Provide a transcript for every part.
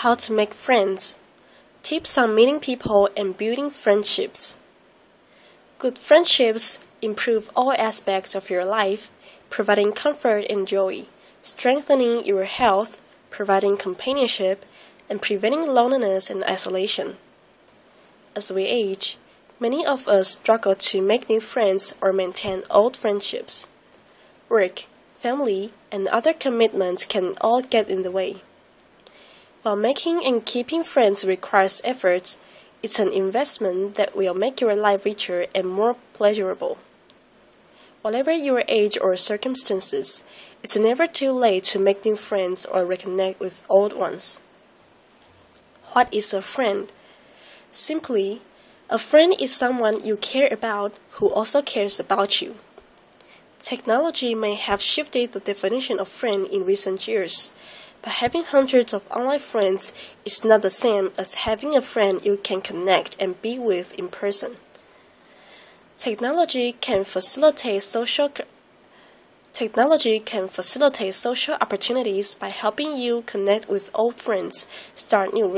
How to make friends. Tips on meeting people and building friendships. Good friendships improve all aspects of your life, providing comfort and joy, strengthening your health, providing companionship, and preventing loneliness and isolation. As we age, many of us struggle to make new friends or maintain old friendships. Work, family, and other commitments can all get in the way. While making and keeping friends requires effort, it's an investment that will make your life richer and more pleasurable. Whatever your age or circumstances, it's never too late to make new friends or reconnect with old ones. What is a friend? Simply, a friend is someone you care about who also cares about you. Technology may have shifted the definition of friend in recent years, but having hundreds of online friends is not the same as having a friend you can connect and be with in person. Technology can facilitate social opportunities by helping you connect with old friends, start new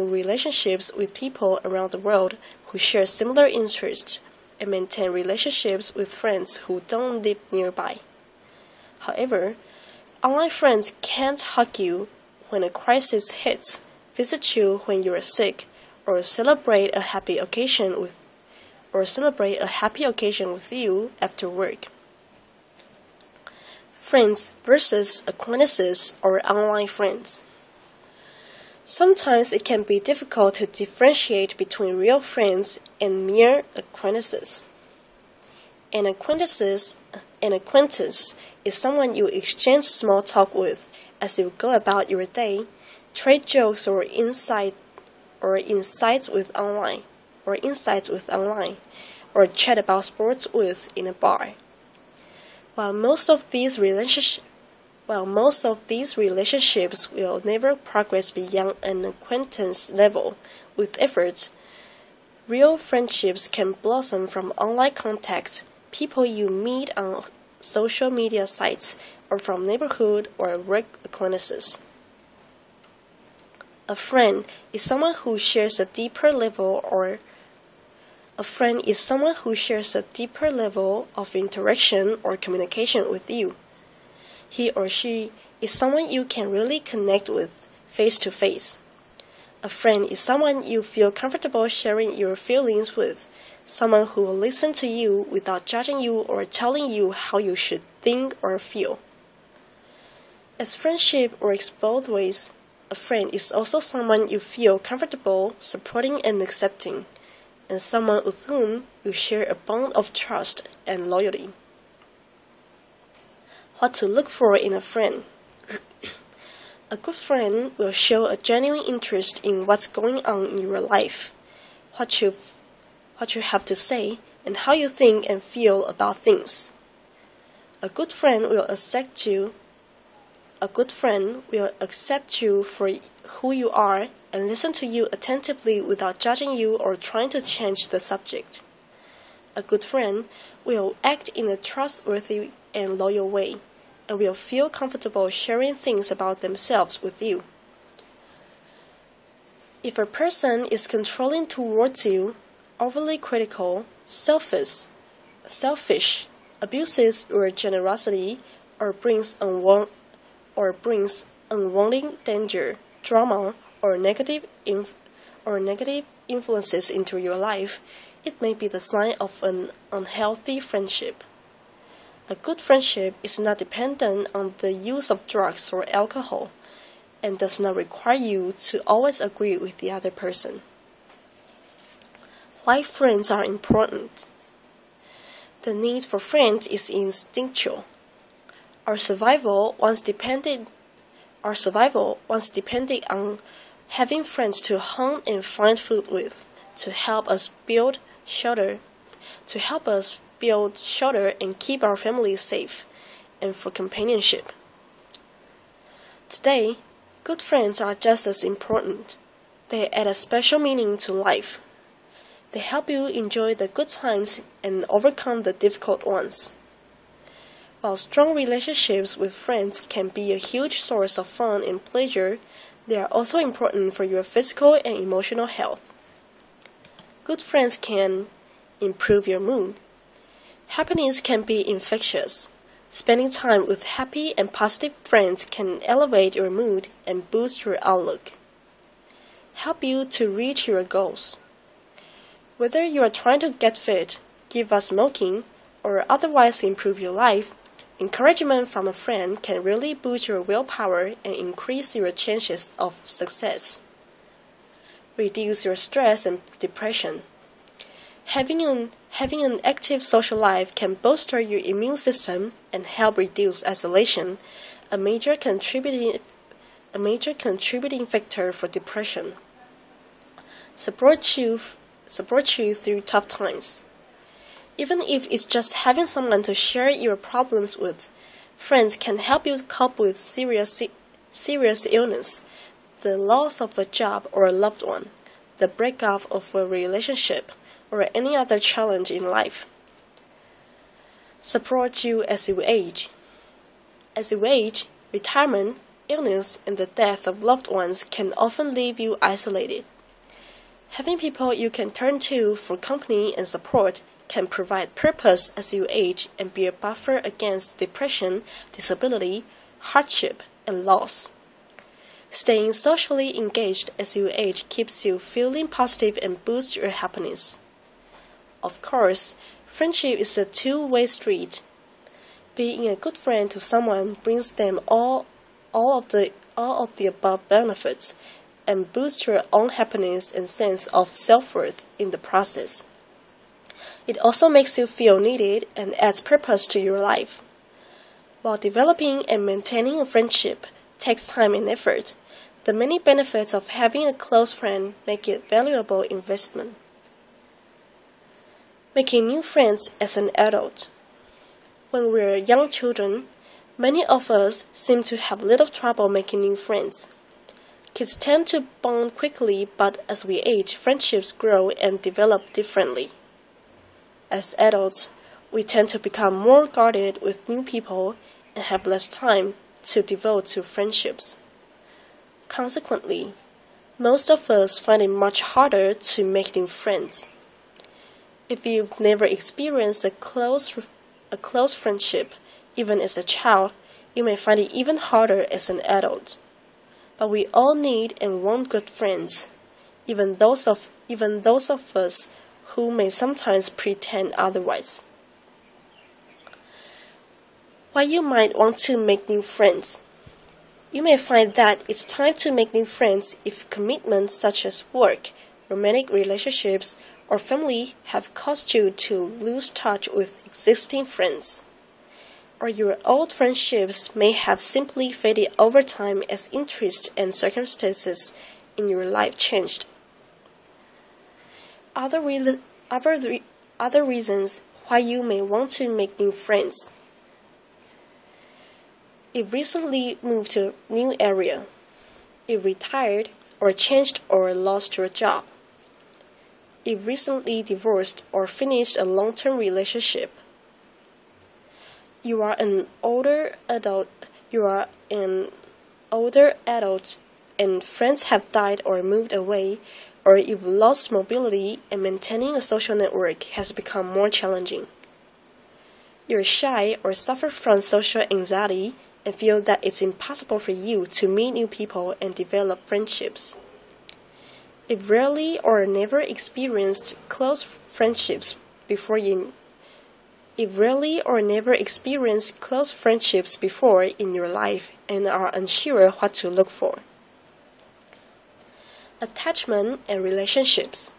relationships with people around the world who share similar interests, and maintain relationships with friends who don't live nearby. However, online friends can't hug you when a crisis hits, visit you when you are sick, or celebrate a happy occasion with you after work. Friends versus acquaintances or online friends. Sometimes it can be difficult to differentiate between real friends and mere acquaintances. An acquaintance is someone you exchange small talk with as you go about your day, trade jokes or insights with online, or chat about sports with in a bar. While most of these relationships will never progress beyond an acquaintance level, with effort, real friendships can blossom from online contact, people you meet on social media sites, or from neighborhood or work acquaintances. A friend is someone who shares a deeper level of interaction or communication with you. He or she is someone you can really connect with face to face. A friend is someone you feel comfortable sharing your feelings with, someone who will listen to you without judging you or telling you how you should think or feel. As friendship works both ways, a friend is also someone you feel comfortable supporting and accepting, and someone with whom you share a bond of trust and loyalty. What to look for in a friend. A good friend will show a genuine interest in what's going on in your life, what you have to say, and how you think and feel about things. A good friend will accept you for who you are and listen to you attentively without judging you or trying to change the subject. A good friend will act in a trustworthy and loyal way, and will feel comfortable sharing things about themselves with you. If a person is controlling towards you, overly critical, selfish, abuses your generosity, or brings unwanted danger, drama, or negative influences into your life, it may be the sign of an unhealthy friendship. A good friendship is not dependent on the use of drugs or alcohol, and does not require you to always agree with the other person. Why friends are important. The need for friends is instinctual. Our survival once depended on having friends to hunt and find food with, to help us build shelter and keep our families safe, and for companionship. Today, good friends are just as important. They add a special meaning to life. They help you enjoy the good times and overcome the difficult ones. While strong relationships with friends can be a huge source of fun and pleasure, They are also important for your physical and emotional health. Good friends can improve your mood. Happiness can be infectious. Spending time with happy and positive friends can elevate your mood and boost your outlook. Help you to reach your goals. Whether you are trying to get fit, give up smoking, or otherwise improve your life, encouragement from a friend can really boost your willpower and increase your chances of success. Reduce your stress and depression. Having an active social life can bolster your immune system and help reduce isolation, a major contributing factor for depression. Support you through tough times. Even if it's just having someone to share your problems with, friends can help you cope with serious illness, the loss of a job or a loved one, the breakup of a relationship, or any other challenge in life. Support you as you age. As you age, retirement, illness, and the death of loved ones can often leave you isolated. Having people you can turn to for company and support can provide purpose as you age and be a buffer against depression, disability, hardship, and loss. Staying socially engaged as you age keeps you feeling positive and boosts your happiness. Of course, friendship is a two-way street. Being a good friend to someone brings them all of the above benefits and boosts your own happiness and sense of self-worth in the process. It also makes you feel needed and adds purpose to your life. While developing and maintaining a friendship takes time and effort, the many benefits of having a close friend make it a valuable investment. Making new friends as an adult. When we are young children, many of us seem to have little trouble making new friends. Kids tend to bond quickly, but as we age, friendships grow and develop differently. As adults, we tend to become more guarded with new people and have less time to devote to friendships. Consequently, most of us find it much harder to make new friends. If you've never experienced a close friendship, even as a child, you may find it even harder as an adult. But we all need and want good friends, even those of us who may sometimes pretend otherwise. Why you might want to make new friends. You may find that it's time to make new friends if commitments such as work, romantic relationships, or family have caused you to lose touch with existing friends. Or your old friendships may have simply faded over time as interests and circumstances in your life changed. Other reasons why you may want to make new friends. If recently moved to a new area, if retired or changed or lost your job, if recently divorced or finished a long-term relationship, you are an older adult and friends have died or moved away, or you've lost mobility and maintaining a social network has become more challenging. You're shy or suffer from social anxiety and feel that it's impossible for you to meet new people and develop friendships. If rarely or never experienced close friendships before in your life and are unsure what to look for. Attachment and relationships.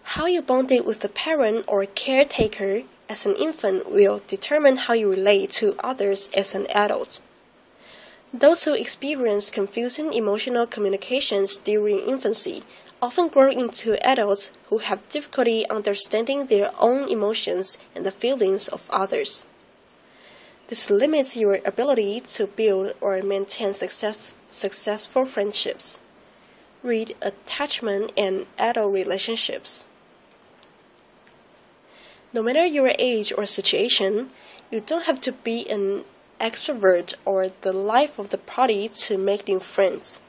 How you bonded with a parent or caretaker as an infant will determine how you relate to others as an adult. Those who experience confusing emotional communications during infancy often grow into adults who have difficulty understanding their own emotions and the feelings of others. This limits your ability to build or maintain successful friendships. Read Attachment and Adult Relationships. No matter your age or situation, you don't have to be an extrovert or the life of the party to make new friends.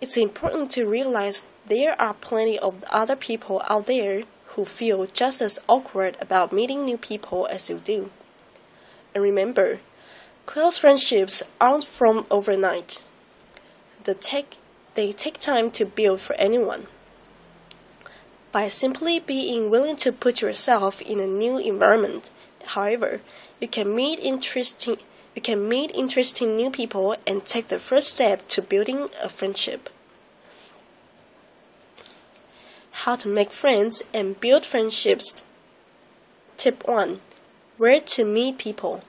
It's important to realize there are plenty of other people out there who feel just as awkward about meeting new people as you do. And remember, close friendships aren't formed overnight. They take time to build for anyone. By simply being willing to put yourself in a new environment, however, you can meet interesting new people and take the first step to building a friendship. How to make friends and build friendships. Tip 1. Where to meet people.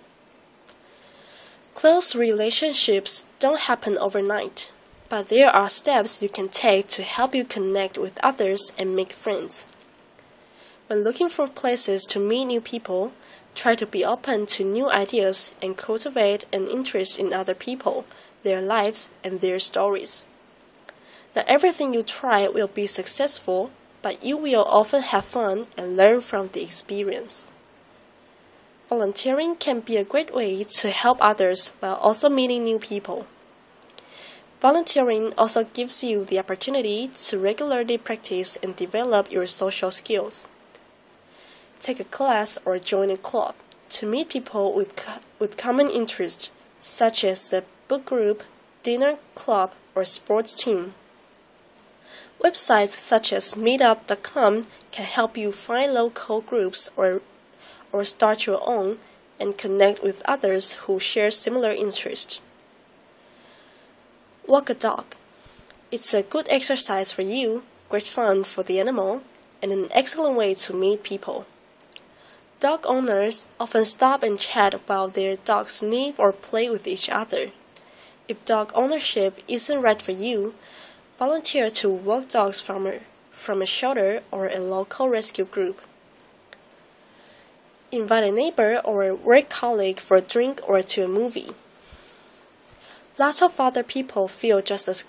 Close relationships don't happen overnight, but there are steps you can take to help you connect with others and make friends. When looking for places to meet new people, try to be open to new ideas and cultivate an interest in other people, their lives, and their stories. Not everything you try will be successful, but you will often have fun and learn from the experience. Volunteering can be a great way to help others while also meeting new people. Volunteering also gives you the opportunity to regularly practice and develop your social skills. Take a class or join a club to meet people with common interests, such as a book group, dinner club, or sports team. Websites such as meetup.com can help you find local groups or start your own and connect with others who share similar interests. Walk a dog. It's a good exercise for you, great fun for the animal, and an excellent way to meet people. Dog owners often stop and chat while their dogs sniff or play with each other. If dog ownership isn't right for you, volunteer to walk dogs from a shelter or a local rescue group. Invite a neighbor or a work colleague for a drink or to a movie. Lots of other people feel just as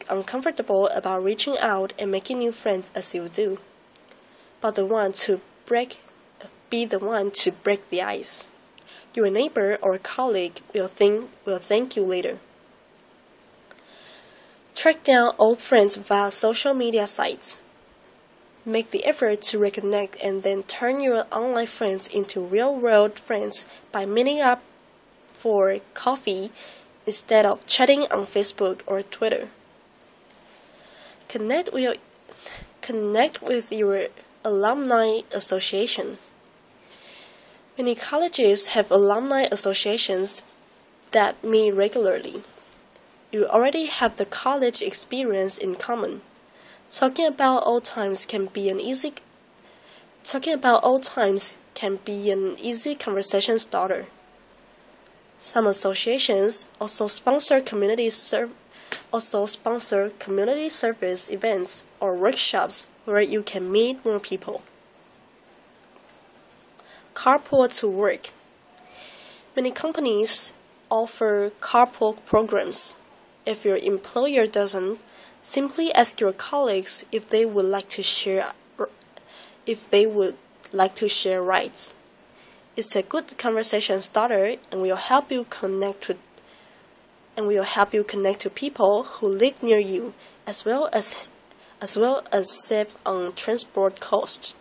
uncomfortable about reaching out and making new friends as you do. But be the one to break the ice. Your neighbor or colleague will thank you later. Track down old friends via social media sites. Make the effort to reconnect and then turn your online friends into real-world friends by meeting up for coffee instead of chatting on Facebook or Twitter. Connect with your alumni association. Many colleges have alumni associations that meet regularly. You already have the college experience in common. Talking about old times can be an easy conversation starter. Some associations also sponsor community service events or workshops where you can meet more people. Carpool to work. Many companies offer carpool programs. If your employer doesn't, simply ask your colleagues if they would like to share rides. It's a good conversation starter and will help you connect to people who live near you, as well as save on transport costs.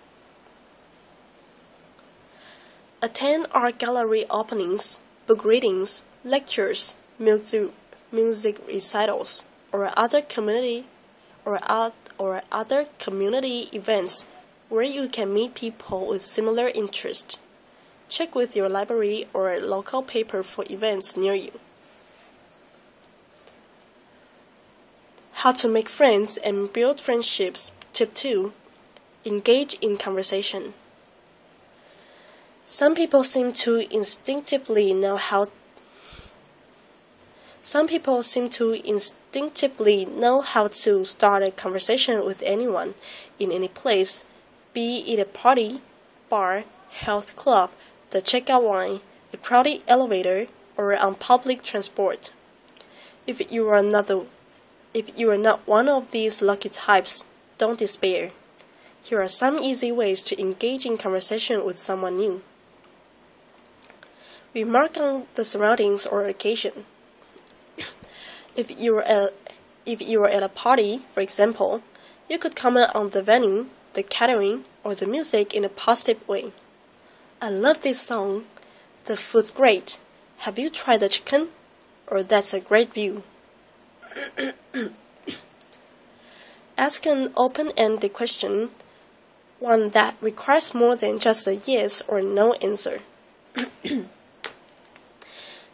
Attend art gallery openings, book readings, lectures, music recitals, or other community events where you can meet people with similar interests. Check with your library or local paper for events near you. How to make friends and build friendships. Tip 2. Engage in conversation. Some people seem to instinctively know how to start a conversation with anyone, in any place, be it a party, bar, health club, the checkout line, a crowded elevator, or on public transport. If you are not one of these lucky types, don't despair. Here are some easy ways to engage in conversation with someone new. Remark on the surroundings or occasion. If you're at a party, for example, you could comment on the venue, the catering, or the music in a positive way. I love this song. The food's great. Have you tried the chicken? Or that's a great view. Ask an open-ended question, one that requires more than just a yes or no answer.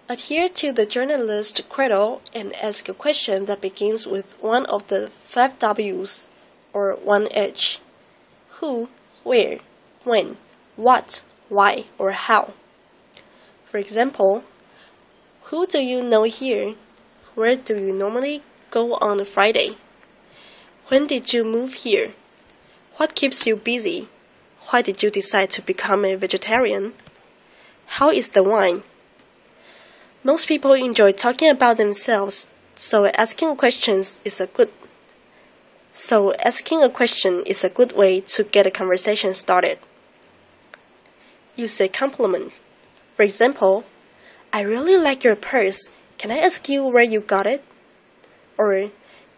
Adhere to the journalist credo and ask a question that begins with one of the 5 W's or 1 H. Who, where, when, what, why, or how. For example, who do you know here? Where do you normally go on a Friday? When did you move here? What keeps you busy? Why did you decide to become a vegetarian? How is the wine? Most people enjoy talking about themselves, so asking a question is a good way to get a conversation started. Use a compliment. For example, I really like your purse. Can I ask you where you got it? Or,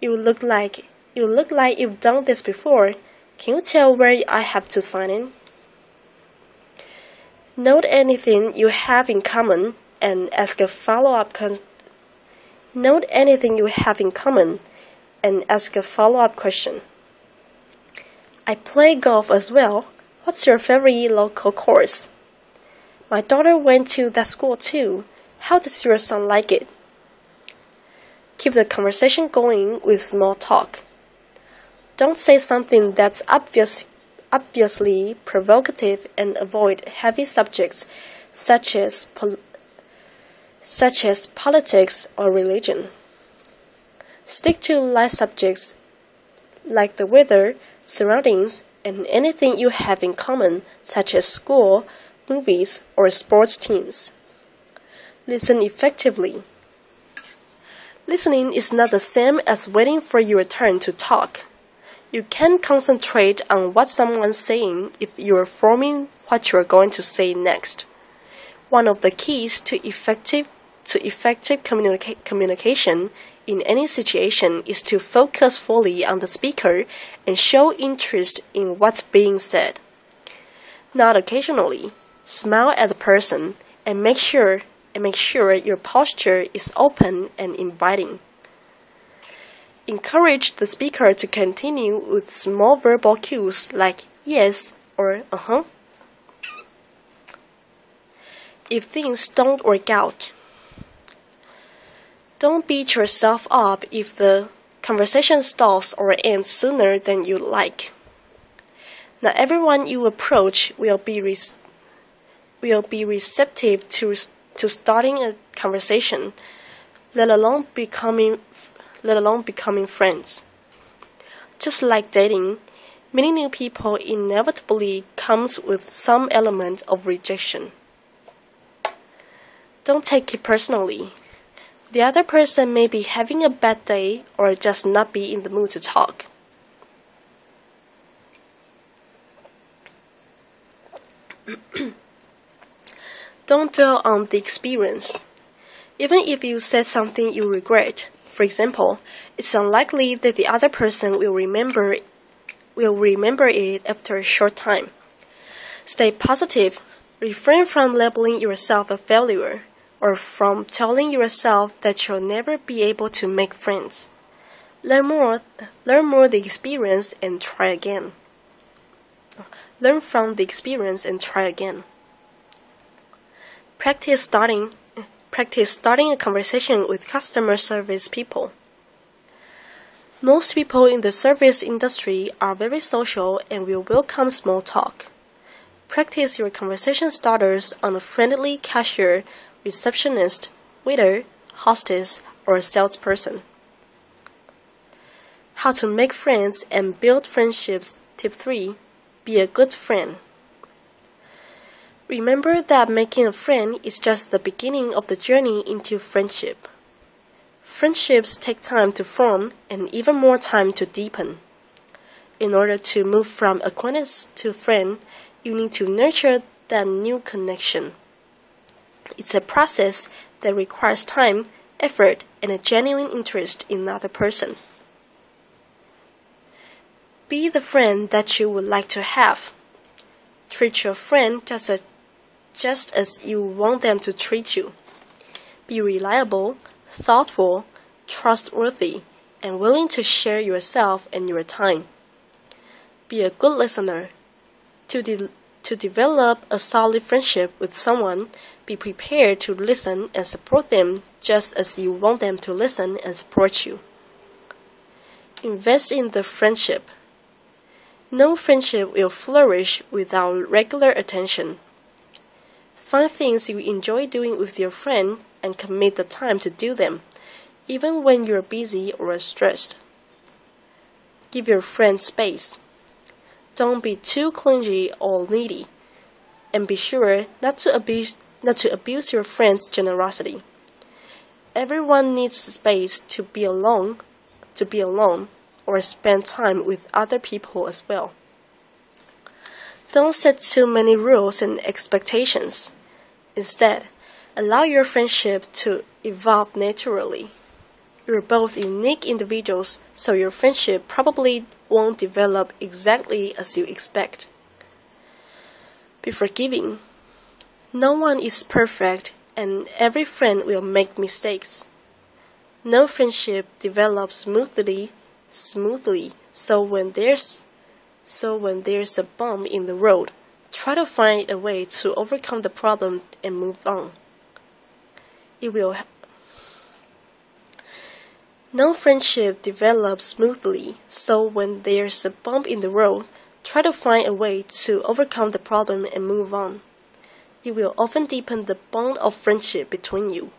you look like you've done this before. Can you tell where I have to sign in? Note anything you have in common and ask a follow-up question. I play golf as well. What's your favorite local course? My daughter went to that school too. How does your son like it? Keep the conversation going with small talk. Don't say something that's obviously provocative and avoid heavy subjects such as politics or religion. Stick to light subjects like the weather, surroundings, and anything you have in common, such as school, movies, or sports teams. Listen effectively. Listening is not the same as waiting for your turn to talk. You can't concentrate on what someone's saying if you're forming what you're going to say next. One of the keys to effective communication in any situation is to focus fully on the speaker and show interest in what's being said. Not occasionally, smile at the person and make sure your posture is open and inviting. Encourage the speaker to continue with small verbal cues like yes or uh-huh. If things don't work out, don't beat yourself up if the conversation stalls or ends sooner than you'd like. Not everyone you approach will be receptive to starting a conversation, let alone becoming friends. Just like dating, meeting new people inevitably comes with some element of rejection. Don't take it personally. The other person may be having a bad day or just not be in the mood to talk. Don't dwell on the experience. Even if you said something you regret, for example, it's unlikely that the other person will remember it after a short time. Stay positive. Refrain from labeling yourself a failure or from telling yourself that you'll never be able to make friends. Learn more the experience and try again. Learn from the experience and try again. Practice starting a conversation with customer service people. Most people in the service industry are very social and will welcome small talk. Practice your conversation starters on a friendly cashier, receptionist, waiter, hostess, or salesperson. How to make friends and build friendships. Tip 3. Be a good friend. Remember that making a friend is just the beginning of the journey into friendship. Friendships take time to form and even more time to deepen. In order to move from acquaintance to friend, you need to nurture that new connection. It's a process that requires time, effort, and a genuine interest in another person. Be the friend that you would like to have. Treat your friend just as you want them to treat you. Be reliable, thoughtful, trustworthy, and willing to share yourself and your time. Be a good listener. To develop a solid friendship with someone, be prepared to listen and support them just as you want them to listen and support you. Invest in the friendship. No friendship will flourish without regular attention. Find things you enjoy doing with your friend and commit the time to do them, even when you're busy or stressed. Give your friend space. Don't be too clingy or needy, and be sure not to abuse your friend's generosity. Everyone needs space to be alone, or spend time with other people as well. Don't set too many rules and expectations. Instead, allow your friendship to evolve naturally. You're both unique individuals, so your friendship probably won't develop exactly as you expect. Be forgiving. No one is perfect, and every friend will make mistakes. No friendship develops smoothly, so when there's a bump in the road, try to find a way to overcome the problem and move on. No friendship develops smoothly, so when there's a bump in the road, try to find a way to overcome the problem and move on. It will often deepen the bond of friendship between you.